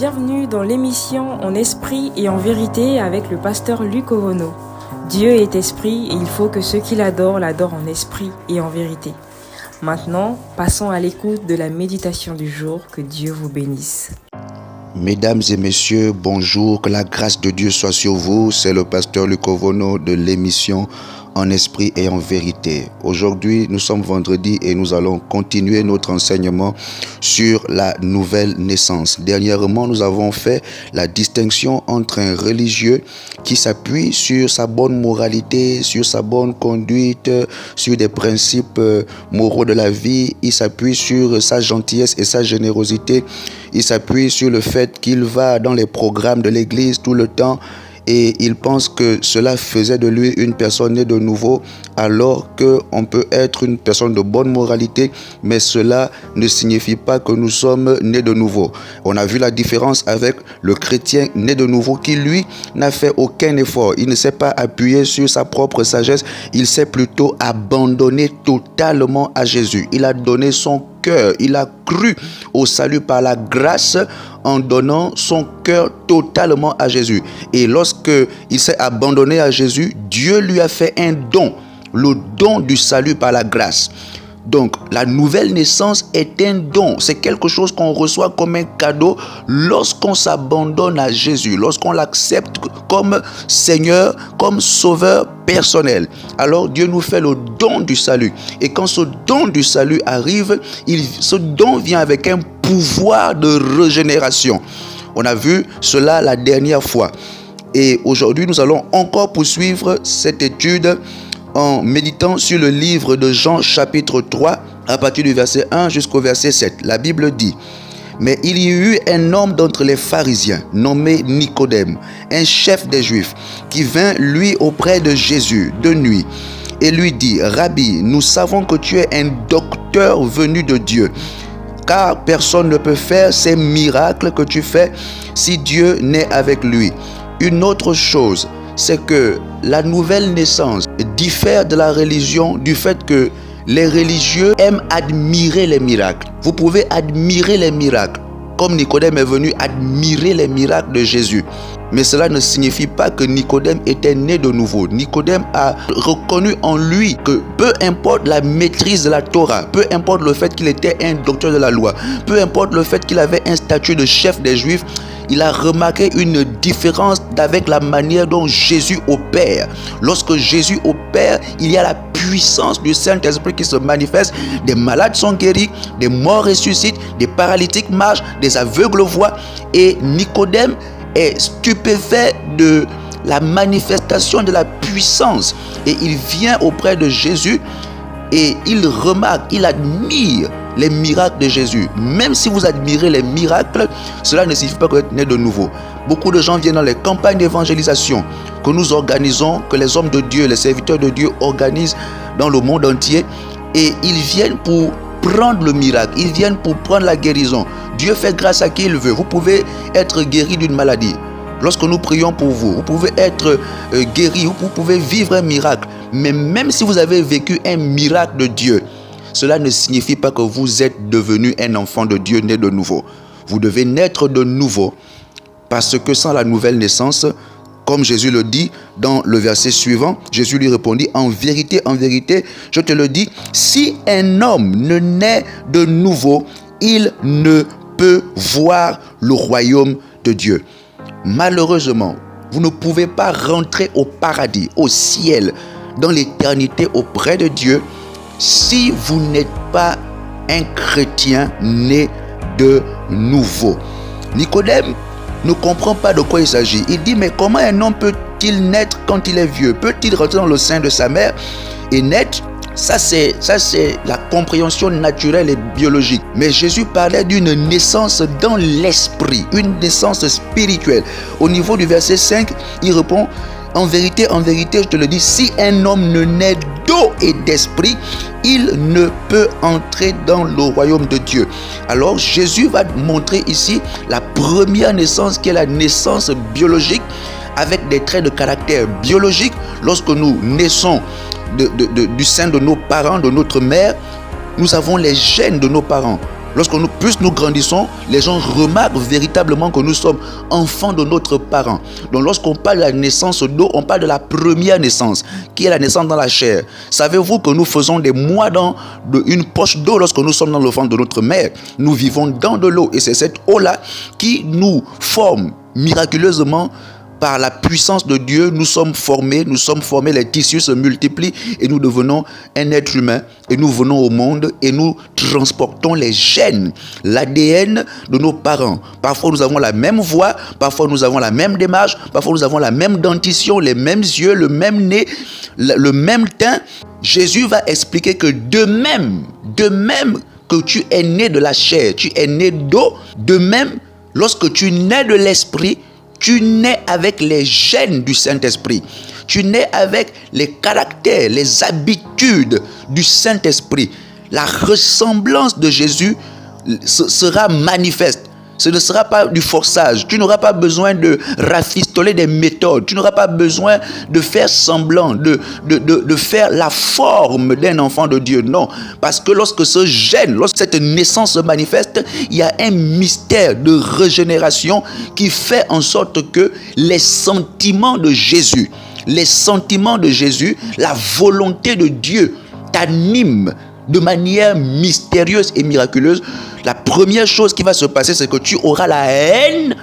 Bienvenue dans l'émission En esprit et en vérité avec le pasteur Luc Owono. Dieu est esprit et il faut que ceux qui l'adorent en esprit et en vérité. Maintenant, passons à l'écoute de la méditation du jour. Que Dieu vous bénisse. Mesdames et messieurs, bonjour, que la grâce de Dieu soit sur vous. C'est le pasteur Luc Owono de l'émission En esprit et en vérité. Aujourd'hui, nous sommes vendredi et nous allons continuer notre enseignement sur la nouvelle naissance. Dernièrement, nous avons fait la distinction entre un religieux qui s'appuie sur sa bonne moralité, sur sa bonne conduite, sur des principes moraux de la vie. Il s'appuie sur sa gentillesse et sa générosité. Il s'appuie sur le fait qu'il va dans les programmes de l'église tout le temps. Et il pense que cela faisait de lui une personne née de nouveau, alors qu'on peut être une personne de bonne moralité, mais cela ne signifie pas que nous sommes nés de nouveau. On a vu la différence avec le chrétien né de nouveau qui, lui, n'a fait aucun effort. Il ne s'est pas appuyé sur sa propre sagesse, il s'est plutôt abandonné totalement à Jésus. Il a donné son cœur, il a cru au salut par la grâce en donnant son cœur totalement à Jésus. Et lorsque il s'est abandonné à Jésus, Dieu lui a fait un don, le don du salut par la grâce. Donc, la nouvelle naissance est un don. C'est quelque chose qu'on reçoit comme un cadeau lorsqu'on s'abandonne à Jésus, lorsqu'on l'accepte comme Seigneur, comme Sauveur personnel. Alors, Dieu nous fait le don du salut. Et quand ce don du salut arrive, ce don vient avec un pouvoir de régénération. On a vu cela la dernière fois. Et aujourd'hui, nous allons encore poursuivre cette étude en méditant sur le livre de Jean chapitre 3 à partir du verset 1 jusqu'au verset 7. La Bible dit: mais il y eut un homme d'entre les pharisiens nommé Nicodème, un chef des Juifs, qui vint lui auprès de Jésus de nuit et lui dit: Rabbi, nous savons que tu es un docteur venu de Dieu, car personne ne peut faire ces miracles que tu fais si Dieu n'est avec lui. Une autre chose, c'est que la nouvelle naissance diffère de la religion du fait que les religieux aiment admirer les miracles. Vous pouvez admirer les miracles, comme Nicodème est venu admirer les miracles de Jésus. Mais cela ne signifie pas que Nicodème était né de nouveau. Nicodème a reconnu en lui que peu importe la maîtrise de la Torah, peu importe le fait qu'il était un docteur de la loi, peu importe le fait qu'il avait un statut de chef des Juifs, il a remarqué une différence avec la manière dont Jésus opère. Lorsque Jésus opère, il y a la puissance du Saint-Esprit qui se manifeste. Des malades sont guéris, des morts ressuscitent, des paralytiques marchent, des aveugles voient. Et Nicodème est stupéfait de la manifestation de la puissance. Et il vient auprès de Jésus et il remarque, il admire les miracles de Jésus. Même si vous admirez les miracles, cela ne signifie pas que vous êtes né de nouveau. Beaucoup de gens viennent dans les campagnes d'évangélisation que nous organisons, que les hommes de Dieu, les serviteurs de Dieu organisent dans le monde entier, et ils viennent pour prendre le miracle, ils viennent pour prendre la guérison. Dieu fait grâce à qui il veut. Vous pouvez être guéri d'une maladie. Lorsque nous prions pour vous, vous pouvez être guéri, vous pouvez vivre un miracle. Mais même si vous avez vécu un miracle de Dieu, cela ne signifie pas que vous êtes devenu un enfant de Dieu né de nouveau. Vous devez naître de nouveau, parce que sans la nouvelle naissance, comme Jésus le dit dans le verset suivant, Jésus lui répondit: en vérité, je te le dis, si un homme ne naît de nouveau, il ne peut voir le royaume de Dieu. Malheureusement, vous ne pouvez pas rentrer au paradis, au ciel, dans l'éternité auprès de Dieu, si vous n'êtes pas un chrétien né de nouveau. Nicodème ne comprend pas de quoi il s'agit. Il dit: mais comment un homme peut-il naître quand il est vieux? Peut-il rentrer dans le sein de sa mère et naître? Ça c'est la compréhension naturelle et biologique. Mais Jésus parlait d'une naissance dans l'esprit, une naissance spirituelle. Au niveau du verset 5, il répond: en vérité, je te le dis, si un homme ne naît d'eau et d'esprit, il ne peut entrer dans le royaume de Dieu. Alors Jésus va montrer ici la première naissance, qui est la naissance biologique, avec des traits de caractère biologique. Lorsque nous naissons du sein de nos parents, de notre mère, nous avons les gènes de nos parents. Plus nous grandissons, les gens remarquent véritablement que nous sommes enfants de notre parent. Donc lorsqu'on parle de la naissance d'eau, on parle de la première naissance, qui est la naissance dans la chair. Savez-vous que nous faisons des mois dans une poche d'eau lorsque nous sommes dans le ventre de notre mère? Nous vivons dans de l'eau et c'est cette eau-là qui nous forme miraculeusement. Par la puissance de Dieu, nous sommes formés, les tissus se multiplient et nous devenons un être humain et nous venons au monde et nous transportons les gènes, l'ADN de nos parents. Parfois nous avons la même voix, parfois nous avons la même démarche, parfois nous avons la même dentition, les mêmes yeux, le même nez, le même teint. Jésus va expliquer que de même que tu es né de la chair, tu es né d'eau, de même lorsque tu nais de l'esprit, tu nais avec les gènes du Saint-Esprit. Tu nais avec les caractères, les habitudes du Saint-Esprit. La ressemblance de Jésus sera manifeste. Ce ne sera pas du forçage. Tu n'auras pas besoin de rafistoler des méthodes. Tu n'auras pas besoin de faire semblant, de faire la forme d'un enfant de Dieu. Non, parce que lorsque ce gène, lorsque cette naissance se manifeste, il y a un mystère de régénération qui fait en sorte que les sentiments de Jésus, la volonté de Dieu t'animent de manière mystérieuse et miraculeuse. La première chose qui va se passer, c'est que tu auras la haine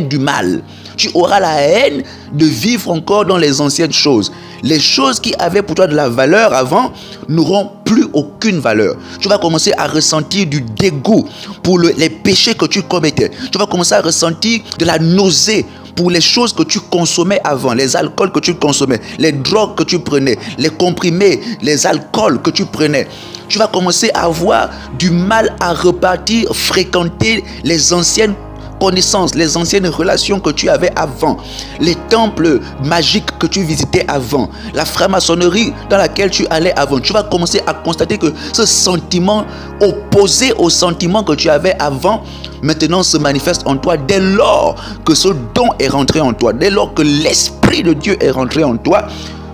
du mal. Tu auras la haine de vivre encore dans les anciennes choses. Les choses qui avaient pour toi de la valeur avant n'auront plus aucune valeur. Tu vas commencer à ressentir du dégoût pour les péchés que tu commettais. Tu vas commencer à ressentir de la nausée pour les choses que tu consommais avant, les alcools que tu consommais, les drogues que tu prenais, les comprimés, les alcools que tu prenais. Tu vas commencer à avoir du mal à repartir, fréquenter les anciennes connaissances, les anciennes relations que tu avais avant, les temples magiques que tu visitais avant, la franc-maçonnerie dans laquelle tu allais avant. Tu vas commencer à constater que ce sentiment opposé au sentiment que tu avais avant maintenant se manifeste en toi dès lors que ce don est rentré en toi, dès lors que l'Esprit de Dieu est rentré en toi.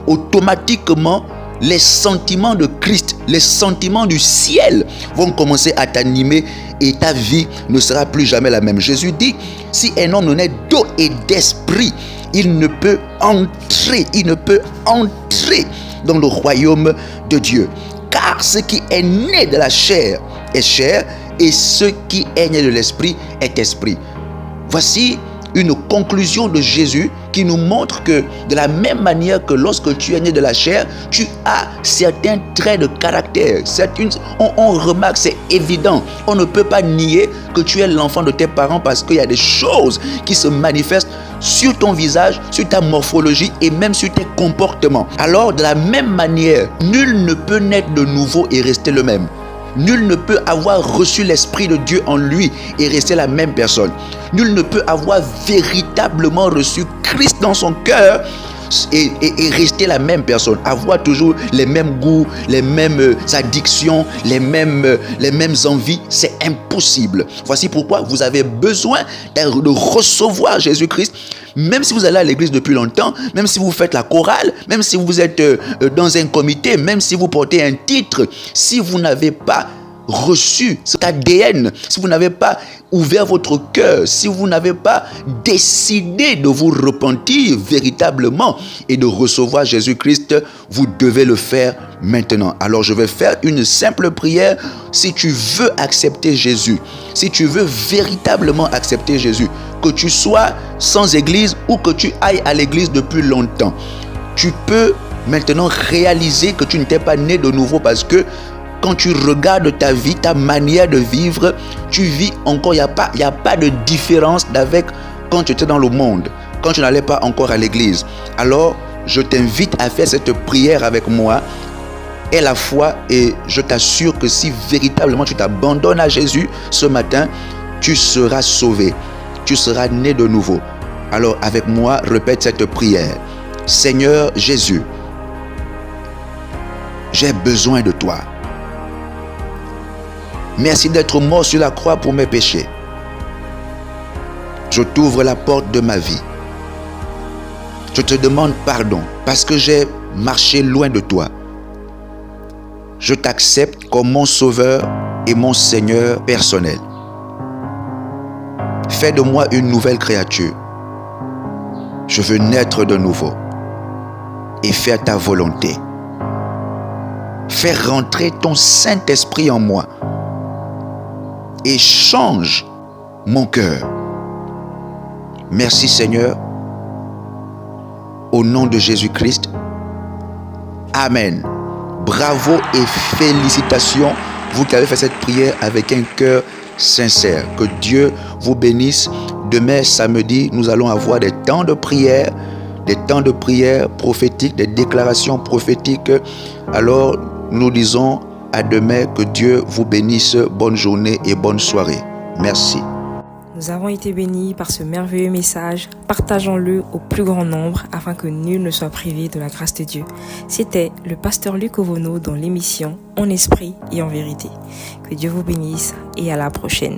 Automatiquement, les sentiments de Christ, les sentiments du ciel vont commencer à t'animer et ta vie ne sera plus jamais la même. Jésus dit, si un homme naît d'eau et d'esprit, il ne peut entrer dans le royaume de Dieu. Car ce qui est né de la chair est chair et ce qui est né de l'esprit est esprit. Voici une conclusion de Jésus qui nous montre que de la même manière que lorsque tu es né de la chair, tu as certains traits de caractère. On remarque, c'est évident. On ne peut pas nier que tu es l'enfant de tes parents parce qu'il y a des choses qui se manifestent sur ton visage, sur ta morphologie et même sur tes comportements. Alors, de la même manière, nul ne peut naître de nouveau et rester le même. Nul ne peut avoir reçu l'Esprit de Dieu en lui et rester la même personne. Nul ne peut avoir véritablement reçu Christ dans son cœur et rester la même personne. Avoir toujours les mêmes goûts, les mêmes addictions, les mêmes envies, c'est impossible. Voici pourquoi vous avez besoin de recevoir Jésus-Christ. Même si vous allez à l'église depuis longtemps, même si vous faites la chorale, même si vous êtes dans un comité, même si vous portez un titre, si vous n'avez pas reçu cet ADN, si vous n'avez pas ouvert votre cœur, si vous n'avez pas décidé de vous repentir véritablement et de recevoir Jésus-Christ, vous devez le faire maintenant. Alors je vais faire une simple prière. Si tu veux accepter Jésus, si tu veux véritablement accepter Jésus, que tu sois sans église ou que tu ailles à l'église depuis longtemps, tu peux maintenant réaliser que tu n'étais pas né de nouveau parce que quand tu regardes ta vie, ta manière de vivre, tu vis encore, il n'y a pas de différence d'avec quand tu étais dans le monde, quand tu n'allais pas encore à l'église. Alors, je t'invite à faire cette prière avec moi. Aie la foi et je t'assure que si véritablement tu t'abandonnes à Jésus ce matin, tu seras sauvé. Tu seras né de nouveau. Alors, avec moi, répète cette prière. Seigneur Jésus, j'ai besoin de toi. Merci d'être mort sur la croix pour mes péchés. Je t'ouvre la porte de ma vie. Je te demande pardon parce que j'ai marché loin de toi. Je t'accepte comme mon sauveur et mon Seigneur personnel. Fais de moi une nouvelle créature. Je veux naître de nouveau et faire ta volonté. Fais rentrer ton Saint-Esprit en moi et change mon cœur. Merci Seigneur, au nom de Jésus-Christ. Amen. Bravo et félicitations, vous qui avez fait cette prière avec un cœur sincère. Que Dieu vous bénisse. Demain, samedi, nous allons avoir des temps de prière prophétiques, des déclarations prophétiques. Alors, nous disons à demain, que Dieu vous bénisse. Bonne journée et bonne soirée. Merci. Nous avons été bénis par ce merveilleux message. Partageons-le au plus grand nombre afin que nul ne soit privé de la grâce de Dieu. C'était le pasteur Luc Ovono dans l'émission En esprit et en vérité. Que Dieu vous bénisse et à la prochaine.